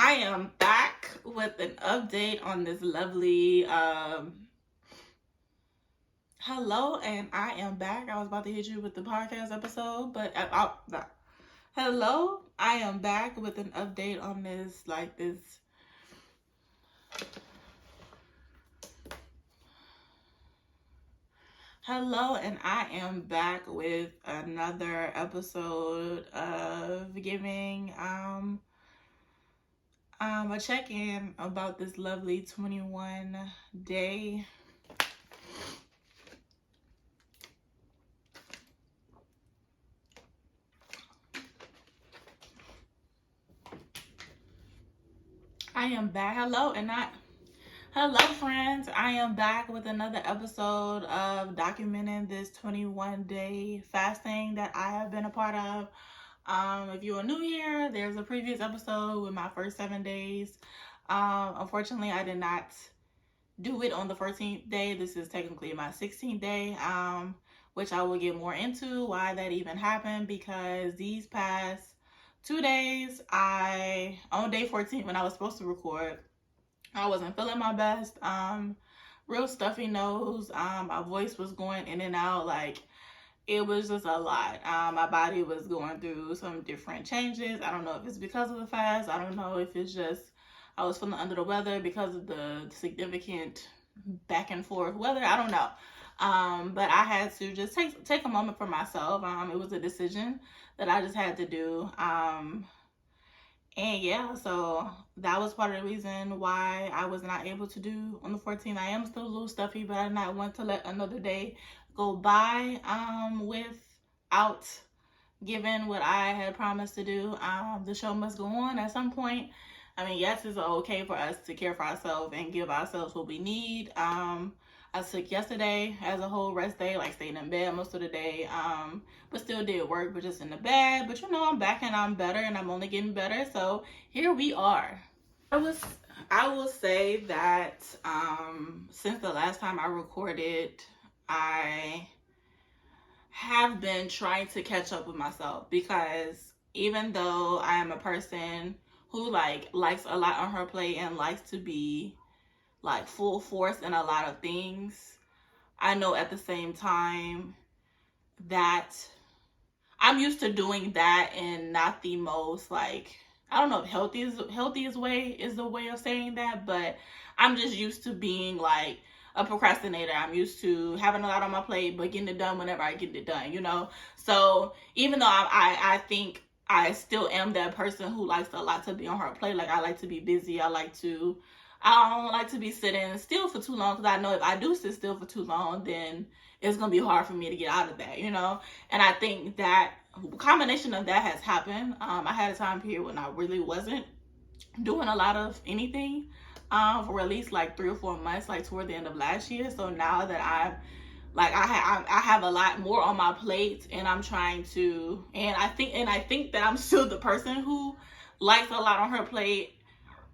I am back with an update on this lovely hello, and I am back. I was about to hit you with the podcast episode, but hello, I am back with an update on this Hello, and I am back with another episode of giving a check-in about this lovely 21 day I am back. Hello friends. I am back with another episode of documenting this 21 day fasting that I have been a part of. If you are new here, there's a previous episode with my first 7 days. Unfortunately, I did not do it on the 14th day. This is technically my 16th day, which I will get more into why that even happened, because these past 2 days, on day 14 when I was supposed to record, I wasn't feeling my best. Real stuffy nose. My voice was going in and out. Like, it was just a lot. My body was going through some different changes. I don't know if it's because of the fast. I don't know if it's just I was feeling under the weather because of the significant back and forth weather. I don't know. But I had to just take a moment for myself. It was a decision that I just had to do. And yeah, so that was part of the reason why I was not able to do on the 14th. I am still a little stuffy, but I did not want to let another day go by without giving what I had promised to do. The show must go on at some point. I mean, yes, it's okay for us to care for ourselves and give ourselves what we need. I took yesterday as a whole rest day, like staying in bed most of the day, but still did work, but just in the bed. But I'm back and I'm better, and I'm only getting better. So here we are. I will say that since the last time I recorded, I have been trying to catch up with myself, because even though I am a person who likes a lot on her plate and likes to be full force in a lot of things, I know at the same time that I'm used to doing that in not the most I don't know if healthiest way is the way of saying that, but I'm just used to being a procrastinator. I'm used to having a lot on my plate but getting it done whenever I get it done. So even though I think I still am that person who likes a lot to be on her plate, I like to be busy. I don't like to be sitting still for too long, because I know if I do sit still for too long, then it's going to be hard for me to get out of that, And I think that a combination of that has happened. I had a time period when I really wasn't doing a lot of anything for at least 3 or 4 months, toward the end of last year. So now that I have a lot more on my plate, and I'm trying to, and I think that I'm still the person who likes a lot on her plate.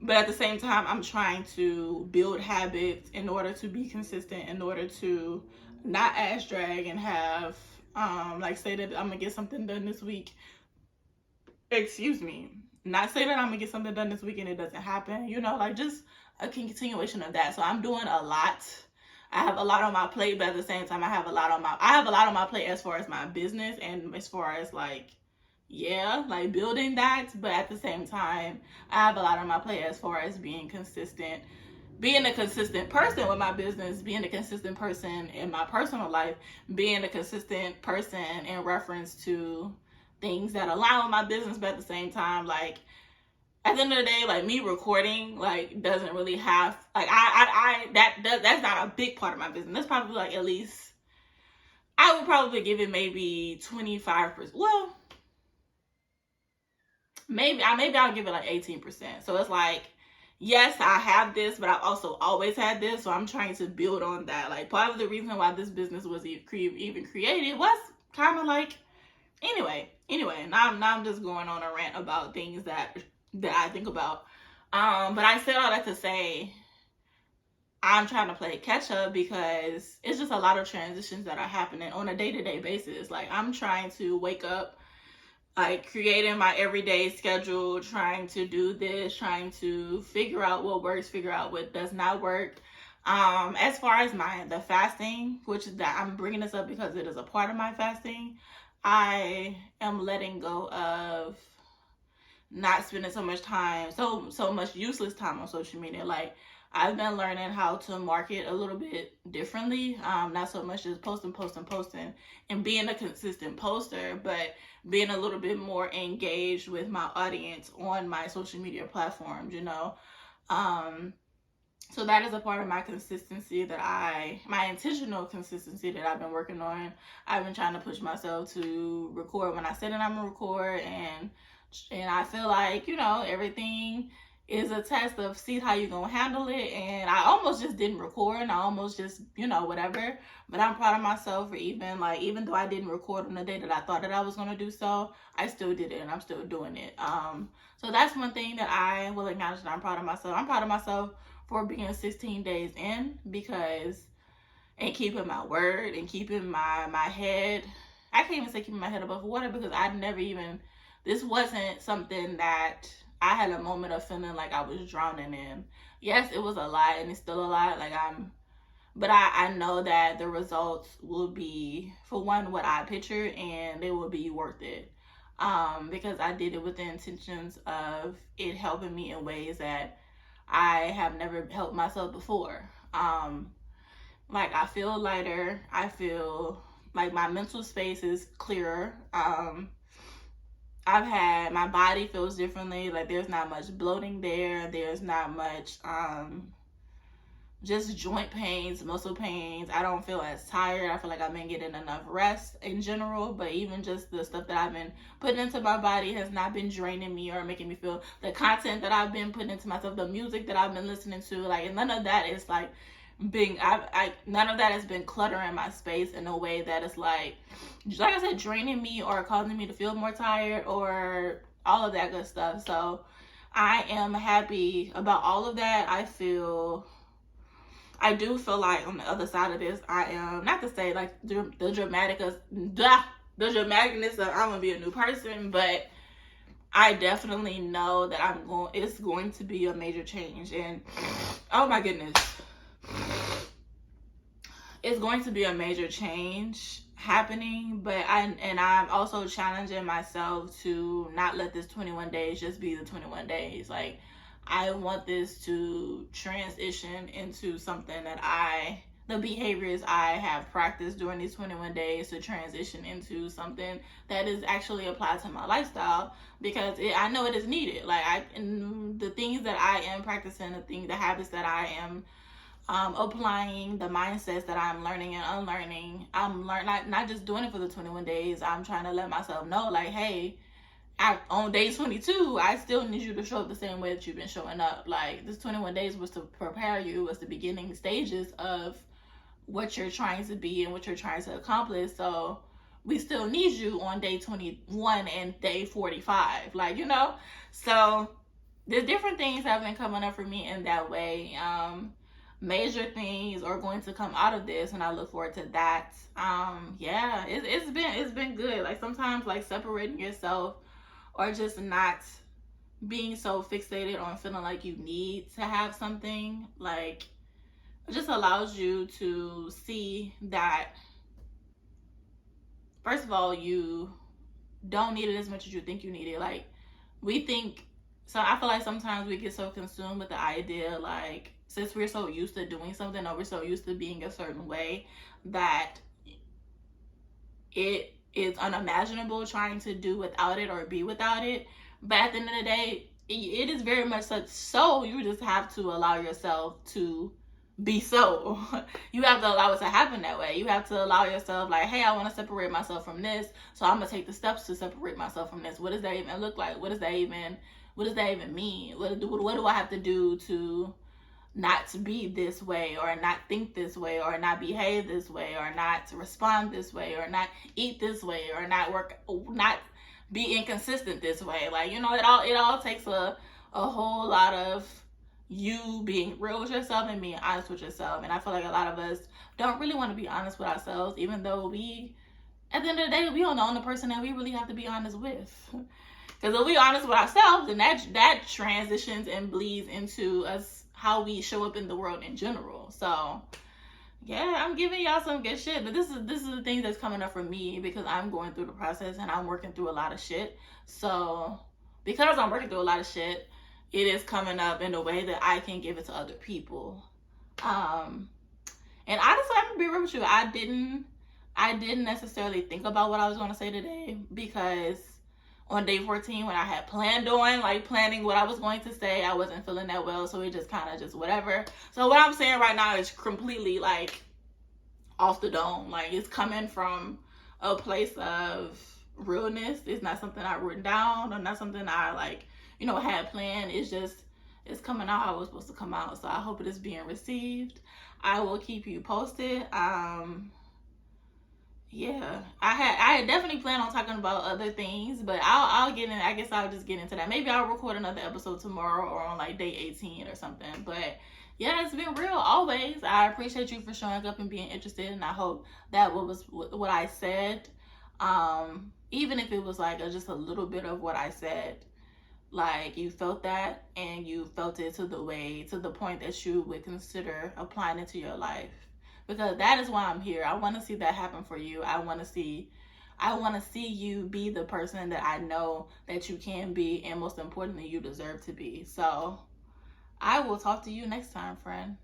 But at the same time, I'm trying to build habits in order to be consistent, in order to not ass drag and have, say that I'm going to get something done this week. Excuse me. Not say that I'm going to get something done this week and it doesn't happen. Just a continuation of that. So I'm doing a lot. I have a lot on my plate, but at the same time, I have a lot on my plate as far as my business, and as far as building that. But at the same time, I have a lot on my plate as far as being consistent, being a consistent person with my business, being a consistent person in my personal life, being a consistent person in reference to things that align with my business. But at the same time, at the end of the day, me recording doesn't really have that's not a big part of my business. That's probably at least, I would probably give it maybe 25%. Well, maybe I'll give it 18%. So it's yes, I have this, but I've also always had this. So I'm trying to build on that. Part of the reason why this business was even created was kind of anyway. Now I'm just going on a rant about things that I think about. But I said all that to say, I'm trying to play catch up, because it's just a lot of transitions that are happening on a day-to-day basis. I'm trying to wake up like creating my everyday schedule, trying to do this, trying to figure out what works, figure out what does not work. As far as the fasting, which is that I'm bringing this up because it is a part of my fasting, I am letting go of not spending so much time, so much useless time on social media. Like, I've been learning how to market a little bit differently. Not so much just posting, and being a consistent poster, but being a little bit more engaged with my audience on my social media platforms. Um, so that is a part of my consistency my intentional consistency that I've been working on. I've been trying to push myself to record when I said that I'm gonna record, and I feel like, everything is a test of see how you're gonna handle it. And I almost just didn't record, and I almost just, whatever. But I'm proud of myself for even though I didn't record on the day that I thought that I was gonna do so, I still did it, and I'm still doing it. So that's one thing that I will acknowledge, that I'm proud of myself. I'm proud of myself for being 16 days in, and keeping my word, and keeping my head. I can't even say keeping my head above water, because this wasn't something that I had a moment of feeling like I was drowning in. Yes, it was a lot, and it's still a lot. But I know that the results will be, for one, what I pictured, and they will be worth it. Because I did it with the intentions of it helping me in ways that I have never helped myself before. I feel lighter. I feel like my mental space is clearer. My body feels differently. Like, there's not much bloating there. There's not much, just joint pains, muscle pains. I don't feel as tired. I feel like I've been getting enough rest in general, but even just the stuff that I've been putting into my body has not been draining me or making me feel, the content that I've been putting into myself, the music that I've been listening to, like, and none of that is like none of that has been cluttering my space in a way that is like I said, draining me or causing me to feel more tired or all of that good stuff. So I am happy about all of that. I do feel like on the other side of this, I am, not to say like the dramaticness of I'm gonna be a new person, but I definitely know that it's going to be a major change. And oh my goodness, it's going to be a major change happening. But I'm also challenging myself to not let this 21 days just be the 21 days. Like, I want this to transition into something that the behaviors I have practiced during these 21 days, to transition into something that is actually applied to my lifestyle, because I know it is needed. Like, the things that I am practicing, the habits that I am applying, the mindsets that I'm learning and unlearning, I'm not just doing it for the 21 days. I'm trying to let myself know, like, hey, on day 22, I still need you to show up the same way that you've been showing up. Like, this 21 days was to prepare you, was the beginning stages of what you're trying to be and what you're trying to accomplish. So we still need you on day 21 and day 45. Like, so there's different things that have been coming up for me in that way. Major things are going to come out of this, and I look forward to that. Yeah, it's been good. Like, sometimes, like, separating yourself, or just not being so fixated on feeling like you need to have something, like, it just allows you to see that, first of all, you don't need it as much as you think you need it. Like, so I feel like sometimes we get so consumed with the idea, like, since we're so used to doing something, or we're so used to being a certain way, that it is unimaginable trying to do without it or be without it. But at the end of the day, it is very much such, so you just have to allow yourself to be so. You have to allow it to happen that way. You have to allow yourself, like, hey, I want to separate myself from this, so I'm gonna take the steps to separate myself from this. What does that even look like? What does that even mean? What do I have to do to not to be this way, or not think this way, or not behave this way, or not respond this way, or not eat this way, or not be inconsistent this way? Like, it all takes a whole lot of you being real with yourself and being honest with yourself. And I feel like a lot of us don't really want to be honest with ourselves, even though we at the end of the day, we are the only person that we really have to be honest with. Because if we're honest with ourselves, then that transitions and bleeds into us, how we show up in the world in general. So yeah, I'm giving y'all some good shit, but this is the thing that's coming up for me because I'm going through the process and I'm working through a lot of shit. So because I'm working through a lot of shit, it is coming up in a way that I can give it to other people. And honestly, I'm gonna be real with you. I didn't necessarily think about what I was gonna say today, because on day 14, when I had planned on planning what I was going to say, I wasn't feeling that well, so it just kind of just whatever. So what I'm saying right now is completely like off the dome. Like, it's coming from a place of realness. It's not something I written down or not something I had planned. It's coming out how it was supposed to come out. So I hope it is being received. I will keep you posted. Yeah, I had definitely planned on talking about other things, but I'll get in. I guess I'll just get into that. Maybe I'll record another episode tomorrow or on like day 18 or something. But yeah, it's been real always. I appreciate you for showing up and being interested, and I hope that was what I said, even if it was like just a little bit of what I said, like you felt that and you felt it to the point that you would consider applying it to your life. Because that is why I'm here. I want to see that happen for you. I want to see you be the person that I know that you can be, and most importantly, you deserve to be. So I will talk to you next time, friend.